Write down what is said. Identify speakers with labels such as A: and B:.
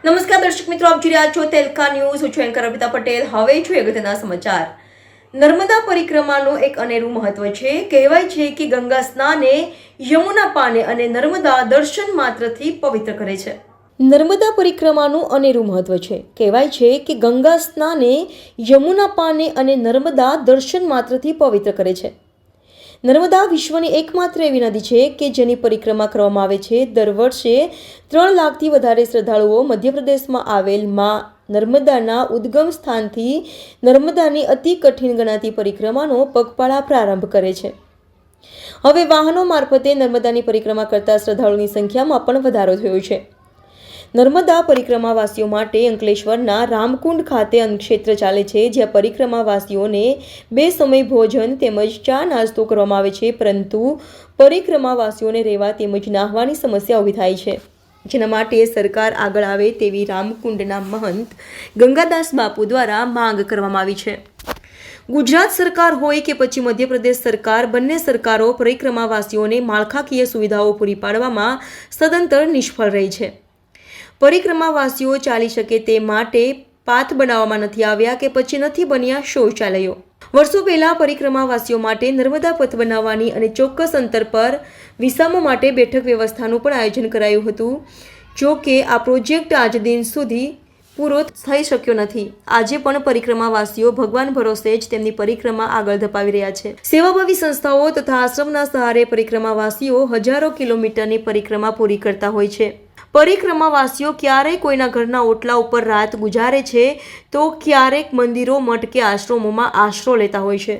A: નમસ્કાર દર્શક મિત્રો, આપ જોઈ રહ્યા છો તેલકા ન્યૂઝ. હું છું એન્કર અર્પિતા પટેલ. હવે જોઈએ અગત્યના સમાચાર. નર્મદા પરિક્રમાનું એક અનેરું મહત્વ છે. કહેવાય છે કે ગંગા સ્નાને યમુના પાને અને નર્મદા દર્શન માત્રથી પવિત્ર કરે છે. નર્મદા પરિક્રમાનું અનેરું મહત્વ છે. કહેવાય છે કે ગંગા સ્નાને યમુના પાને અને નર્મદા દર્શન માત્રથી પવિત્ર કરે છે. નર્મદા વિશ્વની એકમાત્ર એવી નદી છે કે જેની પરિક્રમા કરવામાં આવે છે. દર વર્ષે 3 લાખથી વધારે શ્રદ્ધાળુઓ મધ્યપ્રદેશમાં આવેલ માં નર્મદાના ઉદ્ગમ સ્થાનથી નર્મદાની અતિ કઠિન ગણાતી પરિક્રમાનો પગપાળા પ્રારંભ કરે છે. હવે વાહનો મારફતે નર્મદાની પરિક્રમા કરતા શ્રદ્ધાળુઓની સંખ્યામાં પણ વધારો થયો છે. નર્મદા પરિક્રમાવાસીઓ માટે અંકલેશ્વરના રામકુંડ ખાતે અન્નક્ષેત્ર ચાલે છે, જ્યાં પરિક્રમાવાસીઓને 2 સમય ભોજન તેમજ ચા નાસ્તો કરવામાં આવે છે. પરંતુ પરિક્રમાવાસીઓને રહેવા તેમજ નાહવાની સમસ્યા ઊભી થાય છે, જેના માટે સરકાર આગળ આવે તેવી રામકુંડના મહંત ગંગાદાસ બાપુ દ્વારા માંગ કરવામાં આવી છે. ગુજરાત સરકાર હોય કે પછી મધ્યપ્રદેશ સરકાર, બંને સરકારો પરિક્રમાવાસીઓને માળખાકીય સુવિધાઓ પૂરી પાડવામાં સદંતર નિષ્ફળ રહી છે. પરિક્રમાવાસીઓ ચાલી શકે તે માટે પાથ બનાવવામાં નથી આવ્યા કે પછી નથી બન્યા શૌચાલયો. વર્ષો પહેલા પરિક્રમાવાસીઓ માટે નર્મદા પથ બનાવવાની અને ચોક્કસ અંતર પર વિસામો માટે બેઠક વ્યવસ્થાનું પણ આયોજન કરાયું હતું. જો કે આ પ્રોજેક્ટ આજ દિન સુધી પૂરો થઈ શક્યો નથી. આજે પણ પરિક્રમાવાસીઓ ભગવાન ભરોસે જ તેમની પરિક્રમા આગળ ધપાવી રહ્યા છે. સેવાભાવી સંસ્થાઓ તથા આશ્રમના સહારે પરિક્રમાવાસીઓ હજારો કિલોમીટરની પરિક્રમા પૂરી કરતા હોય છે. પરિક્રમાવાસીઓ ક્યારેક કોઈના ઘરના ઓટલા ઉપર રાત ગુજારે છે, તો ક્યારેક મંદિરો, મઠ કે આશ્રમોમાં આશરો લેતા હોય છે.